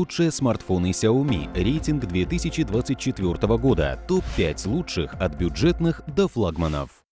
Лучшие смартфоны Xiaomi. Рейтинг 2024 года. Топ-5 лучших от бюджетных до флагманов.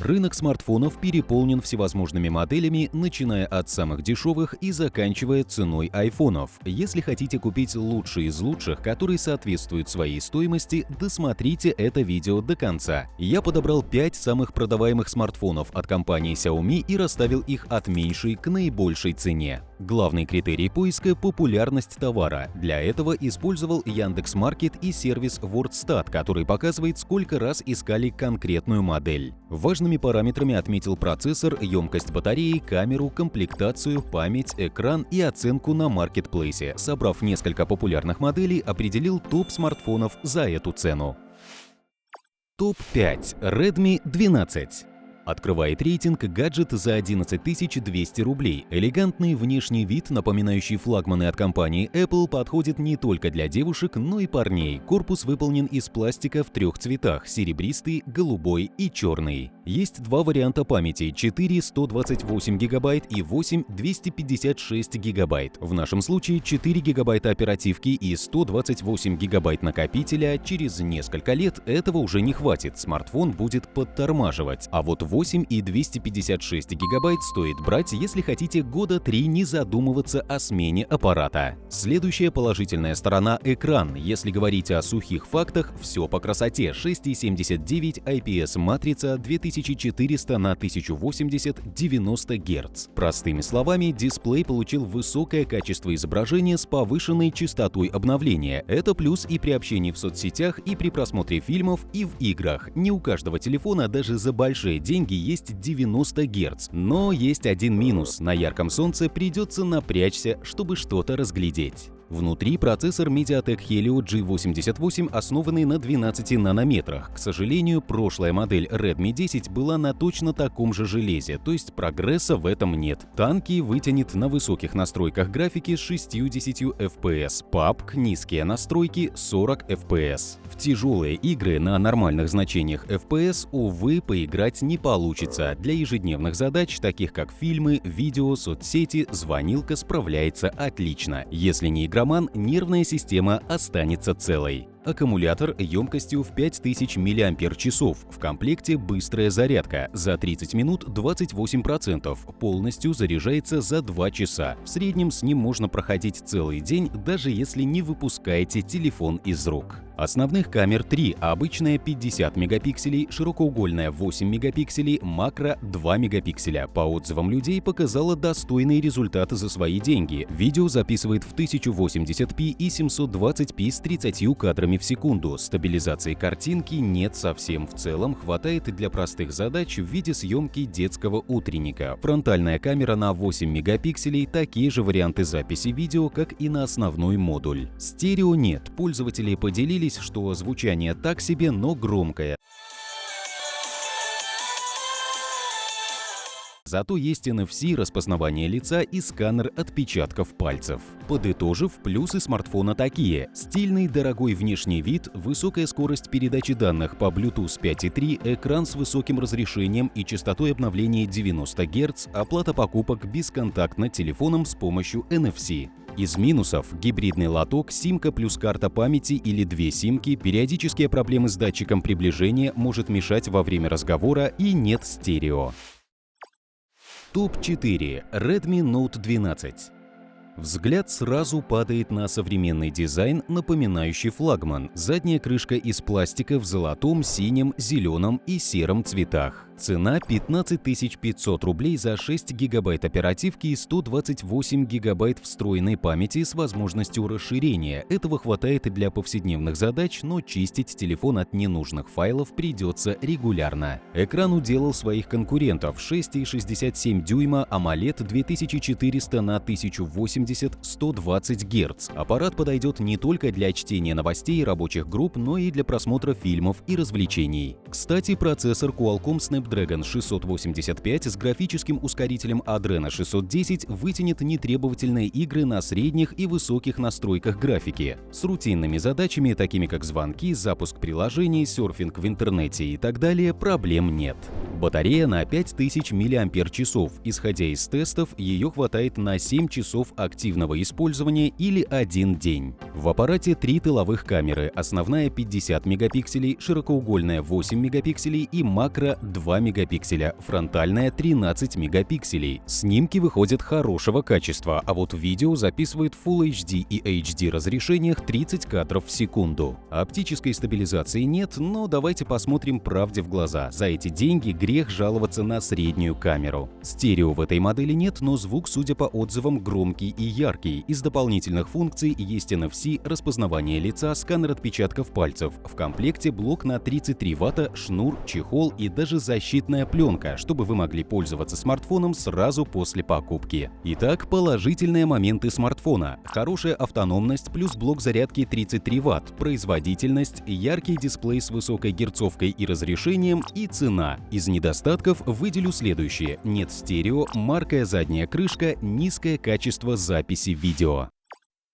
Рынок смартфонов переполнен всевозможными моделями, начиная от самых дешевых и заканчивая ценой айфонов. Если хотите купить лучший из лучших, который соответствует своей стоимости, досмотрите это видео до конца. Я подобрал 5 самых продаваемых смартфонов от компании Xiaomi и расставил их от меньшей к наибольшей цене. Главный критерий поиска – популярность товара. Для этого использовал Яндекс.Маркет и сервис WordStat, который показывает, сколько раз искали конкретную модель. Важными параметрами отметил процессор, емкость батареи, камеру, комплектацию, память, экран и оценку на маркетплейсе. Собрав несколько популярных моделей, определил топ смартфонов за эту цену. Топ-5. Redmi 12. Открывает рейтинг гаджет за 11 200 рублей. Элегантный внешний вид, напоминающий флагманы от компании Apple, подходит не только для девушек, но и парней. Корпус выполнен из пластика в 3 цветах – серебристый, голубой и черный. Есть 2 варианта памяти – 4 128 ГБ и 8 256 ГБ. В нашем случае 4 ГБ оперативки и 128 ГБ накопителя. Через несколько лет этого уже не хватит, смартфон будет подтормаживать. А вот 8 и 256 гигабайт стоит брать, если хотите года 3 не задумываться о смене аппарата. Следующая положительная сторона – экран. Если говорить о сухих фактах, все по красоте. 6,79 IPS матрица, 2400 на 1080, 90 Гц. Простыми словами, дисплей получил высокое качество изображения с повышенной частотой обновления. Это плюс и при общении в соцсетях, и при просмотре фильмов, и в играх. Не у каждого телефона даже за большие деньги есть 90 Гц. Но есть один минус – на ярком солнце придется напрячься, чтобы что-то разглядеть. Внутри процессор MediaTek Helio G88, основанный на 12 нанометрах. К сожалению, прошлая модель Redmi 10 была на точно таком же железе, то есть прогресса в этом нет. Танки вытянет на высоких настройках графики с 60 FPS, PUBG низкие настройки 40 FPS. В тяжелые игры на нормальных значениях FPS, увы, поиграть не получится. Для ежедневных задач, таких как фильмы, видео, соцсети, звонилка справляется отлично. Если не игроман, нервная система останется целой. Аккумулятор емкостью в 5000 мАч. В комплекте быстрая зарядка. За 30 минут 28%. Полностью заряжается за 2 часа. В среднем с ним можно проходить целый день, даже если не выпускаете телефон из рук. Основных камер 3, обычная 50 мегапикселей, широкоугольная 8 мегапикселей, макро 2 мегапикселя. По отзывам людей показала достойные результаты за свои деньги. Видео записывает в 1080p и 720p с 30 кадрами в секунду. Стабилизации картинки нет совсем. В целом хватает и для простых задач в виде съемки детского утренника. Фронтальная камера на 8 мегапикселей, такие же варианты записи видео, как и на основной модуль. Стерео нет. Пользователи поделились, что звучание так себе, но громкое. Зато есть NFC, распознавание лица и сканер отпечатков пальцев. Подытожив, плюсы смартфона такие: стильный дорогой внешний вид, высокая скорость передачи данных по Bluetooth 5.3, экран с высоким разрешением и частотой обновления 90 Гц, оплата покупок бесконтактно телефоном с помощью NFC. Из минусов – гибридный лоток, симка плюс карта памяти или 2 симки, периодические проблемы с датчиком приближения, может мешать во время разговора и нет стерео. Топ-4. Redmi Note 12. Взгляд сразу падает на современный дизайн, напоминающий флагман. Задняя крышка из пластика в золотом, синем, зеленом и сером цветах. Цена 15 500 рублей за 6 гигабайт оперативки и 128 гигабайт встроенной памяти с возможностью расширения. Этого хватает для повседневных задач, но чистить телефон от ненужных файлов придется регулярно. Экран уделал своих конкурентов: 6,67 дюйма, AMOLED 2400 на 1080, 120 Гц. Аппарат подойдет не только для чтения новостей и рабочих групп, но и для просмотра фильмов и развлечений. Кстати, процессор Qualcomm Snapdragon 685 с графическим ускорителем Adreno 610 вытянет нетребовательные игры на средних и высоких настройках графики. С рутинными задачами, такими как звонки, запуск приложений, серфинг в интернете и так далее, проблем нет. Батарея на 5000 мАч. Исходя из тестов, ее хватает на 7 часов активного использования или 1 день. В аппарате 3 тыловых камеры, основная 50 мегапикселей, широкоугольная 8 мегапикселей и макро 2 мегапикселя, фронтальная 13 мегапикселей. Снимки выходят хорошего качества, а вот видео записывает в Full HD и HD разрешениях 30 кадров в секунду. Оптической стабилизации нет, но давайте посмотрим правде в глаза. За эти деньги грех жаловаться на среднюю камеру. Стерео в этой модели нет, но звук, судя по отзывам, громкий и яркий. Из дополнительных функций есть NFC, распознавание лица, сканер отпечатков пальцев. В комплекте блок на 33 Вт, шнур, чехол и даже защитная пленка, чтобы вы могли пользоваться смартфоном сразу после покупки. Итак, положительные моменты смартфона. Хорошая автономность плюс блок зарядки 33 Вт, производительность, яркий дисплей с высокой герцовкой и разрешением и цена. Из недостатков выделю следующее: нет стерео, маркая задняя крышка, низкое качество записи видео.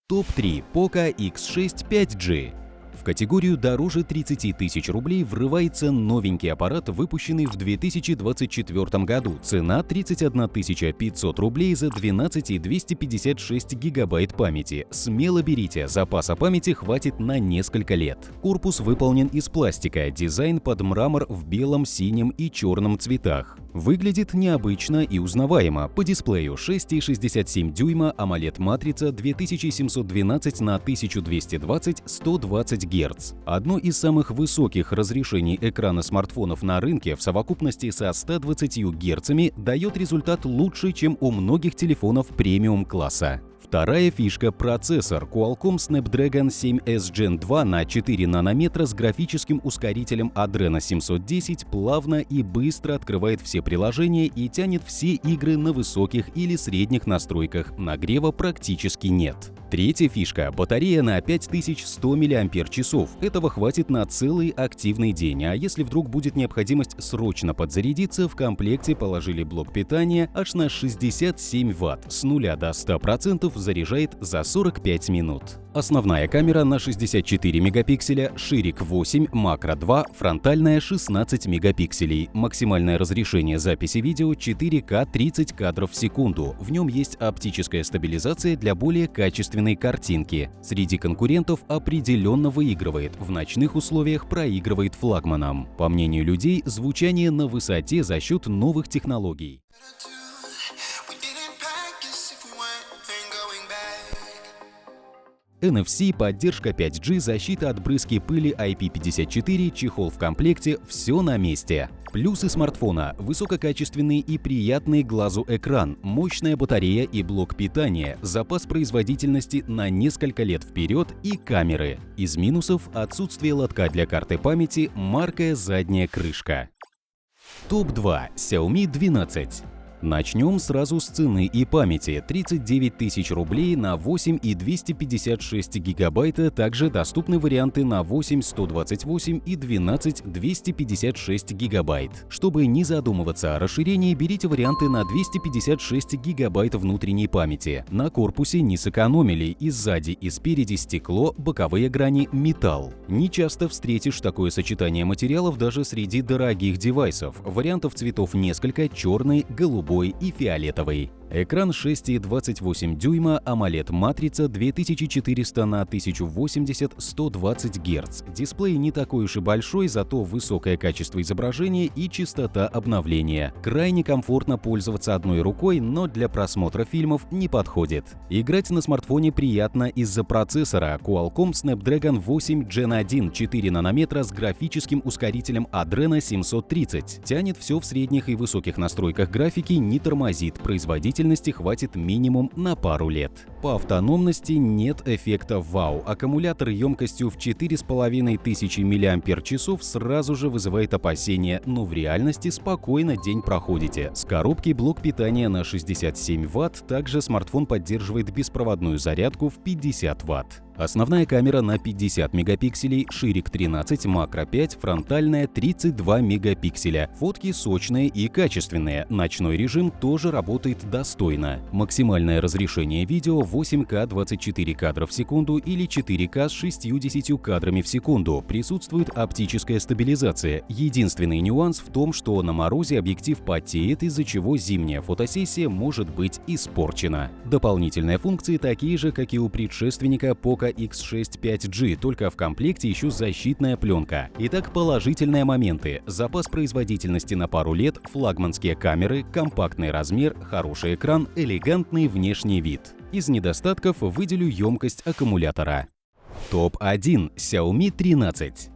Топ-3 Poco X6 5G. В категорию дороже 30 тысяч рублей врывается новенький аппарат, выпущенный в 2024 году. Цена 31 500 рублей за 12 и 256 гигабайт памяти. Смело берите, запаса памяти хватит на несколько лет. Корпус выполнен из пластика, дизайн под мрамор в белом, синем и черном цветах. Выглядит необычно и узнаваемо. По дисплею 6,67 дюйма, AMOLED-матрица 2712 на 1220 120 Гц. Одно из самых высоких разрешений экрана смартфонов на рынке в совокупности со 120 Гц дает результат лучше, чем у многих телефонов премиум-класса. Вторая фишка – процессор Qualcomm Snapdragon 7S Gen 2 на 4 нанометра с графическим ускорителем Adreno 710 плавно и быстро открывает все приложения и тянет все игры на высоких или средних настройках, нагрева практически нет. Третья фишка – батарея на 5100 мАч. Этого хватит на целый активный день, а если вдруг будет необходимость срочно подзарядиться, в комплекте положили блок питания аж на 67 Вт, с 0 до 100% заряжает за 45 минут. Основная камера на 64 мегапикселя, ширик 8, макро 2, фронтальная 16 мегапикселей. Максимальное разрешение записи видео 4К 30 кадров в секунду. В нем есть оптическая стабилизация для более качественной картинки. Среди конкурентов определенно выигрывает, в ночных условиях проигрывает флагманам. По мнению людей, звучание на высоте за счет новых технологий. NFC, поддержка 5G, защита от брызги пыли IP54, чехол в комплекте – все на месте. Плюсы смартфона – высококачественный и приятный глазу экран, мощная батарея и блок питания, запас производительности на несколько лет вперед и камеры. Из минусов – отсутствие лотка для карты памяти, маркая задняя крышка. Топ-2 Xiaomi 12. Начнем сразу с цены и памяти. 39 тысяч рублей на 8 и 256 гигабайта. Также доступны варианты на 8 128 и 12 256 гигабайт. Чтобы не задумываться о расширении, берите варианты на 256 гигабайт внутренней памяти. На корпусе не сэкономили, и сзади, и спереди стекло, боковые грани металл. Не часто встретишь такое сочетание материалов даже среди дорогих девайсов. Вариантов цветов несколько: черный, голубой и фиолетовый. Экран 6,28 дюйма, AMOLED-матрица 2400 на 1080 120 Гц. Дисплей не такой уж и большой, зато высокое качество изображения и частота обновления. Крайне комфортно пользоваться одной рукой, но для просмотра фильмов не подходит. Играть на смартфоне приятно из-за процессора Qualcomm Snapdragon 8 Gen 1 4 нанометра с графическим ускорителем Adreno 730. Тянет все в средних и высоких настройках графики, не тормозит, производительность хватит минимум на пару лет. По автономности нет эффекта вау. Аккумулятор емкостью в 4500 мАч сразу же вызывает опасения, но в реальности спокойно день проходите. С коробки блок питания на 67 Вт, также смартфон поддерживает беспроводную зарядку в 50 Вт. Основная камера на 50 мегапикселей, ширик 13, макро 5, фронтальная 32 мегапикселя. Фотки сочные и качественные, ночной режим тоже работает достойно. Максимальное разрешение видео 8К 24 кадра в секунду или 4К с 60 кадрами в секунду. Присутствует оптическая стабилизация. Единственный нюанс в том, что на морозе объектив потеет, из-за чего зимняя фотосессия может быть испорчена. Дополнительные функции такие же, как и у предшественника Poco X6 5G, только в комплекте еще защитная пленка. Итак, положительные моменты: запас производительности на пару лет, флагманские камеры, компактный размер, хороший экран, элегантный внешний вид. Из недостатков выделю емкость аккумулятора. Топ-1. Xiaomi 13.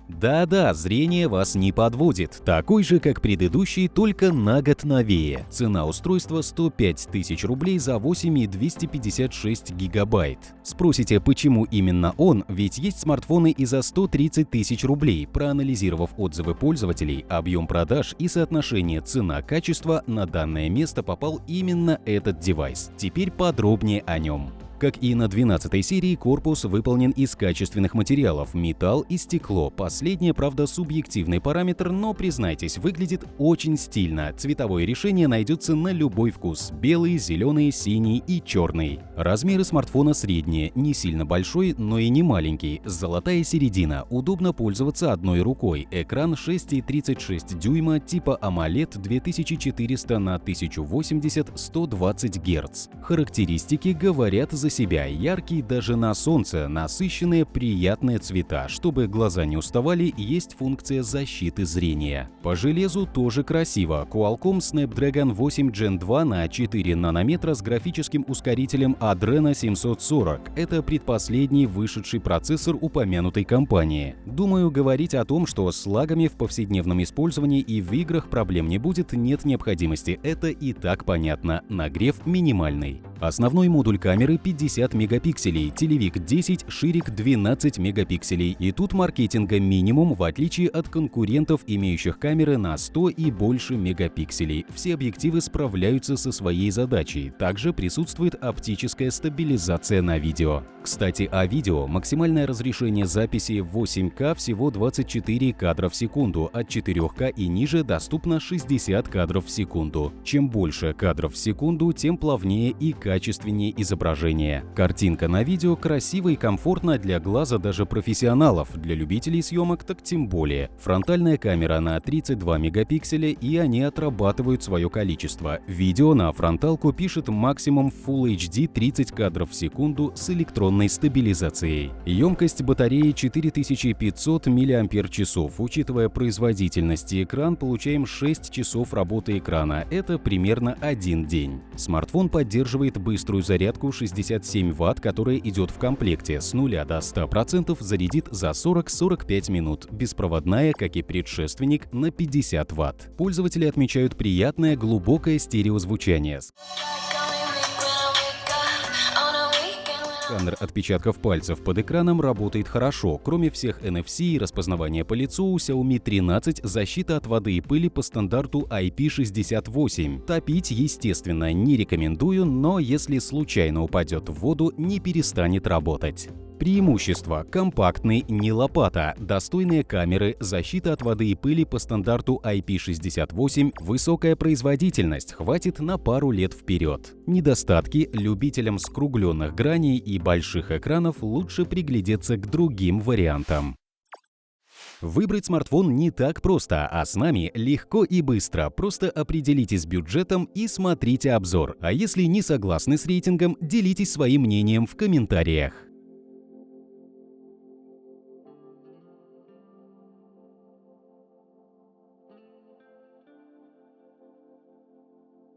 Да-да, зрение вас не подводит. Такой же, как предыдущий, только на год новее. Цена устройства 105 тысяч рублей за 8 и 256 гигабайт. Спросите, почему именно он? Ведь есть смартфоны и за 130 тысяч рублей. Проанализировав отзывы пользователей, объем продаж и соотношение цена-качество, на данное место попал именно этот девайс. Теперь подробнее о нем. Как и на 12-й серии, корпус выполнен из качественных материалов – металл и стекло. Последнее, правда, субъективный параметр, но, признайтесь, выглядит очень стильно. Цветовое решение найдется на любой вкус – белый, зеленый, синий и черный. Размеры смартфона средние, не сильно большой, но и не маленький. Золотая середина, удобно пользоваться одной рукой. Экран 6,36 дюйма типа AMOLED 2400 на 1080 120 Гц. Характеристики говорят за себя: яркий даже на солнце, насыщенные приятные цвета. Чтобы глаза не уставали, есть функция защиты зрения. По железу тоже красиво. Qualcomm Snapdragon 8 Gen 2 на 4 нанометра с графическим ускорителем Adreno 740. Это предпоследний вышедший процессор упомянутой компании. Думаю, говорить о том, что с лагами в повседневном использовании и в играх проблем не будет, нет необходимости. Это и так понятно. Нагрев минимальный. Основной модуль камеры 50 мегапикселей, телевик 10, ширик 12 мегапикселей. И тут маркетинга минимум, в отличие от конкурентов, имеющих камеры на 100 и больше мегапикселей. Все объективы справляются со своей задачей. Также присутствует оптическая стабилизация на видео. Кстати, о видео. Максимальное разрешение записи 8К всего 24 кадра в секунду, от 4К и ниже доступно 60 кадров в секунду. Чем больше кадров в секунду, тем плавнее и качественнее изображение. Картинка на видео красива и комфортна для глаза даже профессионалов, для любителей съемок так тем более. Фронтальная камера на 32 мегапикселя, и они отрабатывают свое количество. Видео на фронталку пишет максимум Full HD 30 кадров в секунду с электронной стабилизацией. Емкость батареи 4500 мАч. Учитывая производительность и экран, получаем 6 часов работы экрана. Это примерно один день. Смартфон поддерживает быструю зарядку 67 Вт, которая идет в комплекте. С 0 до 100% зарядит за 40-45 минут. Беспроводная, как и предшественник, на 50 Вт. Пользователи отмечают приятное глубокое стереозвучание. Сканер отпечатков пальцев под экраном работает хорошо. Кроме всех NFC и распознавания по лицу, у Xiaomi 13 защита от воды и пыли по стандарту IP68. Топить, естественно, не рекомендую, но если случайно упадет в воду, не перестанет работать. Преимущества: компактный, не лопата, достойные камеры, защита от воды и пыли по стандарту IP68, высокая производительность, хватит на пару лет вперед. Недостатки: любителям скругленных граней и больших экранов лучше приглядеться к другим вариантам. Выбрать смартфон не так просто, а с нами легко и быстро. Просто определитесь с бюджетом и смотрите обзор. А если не согласны с рейтингом, делитесь своим мнением в комментариях.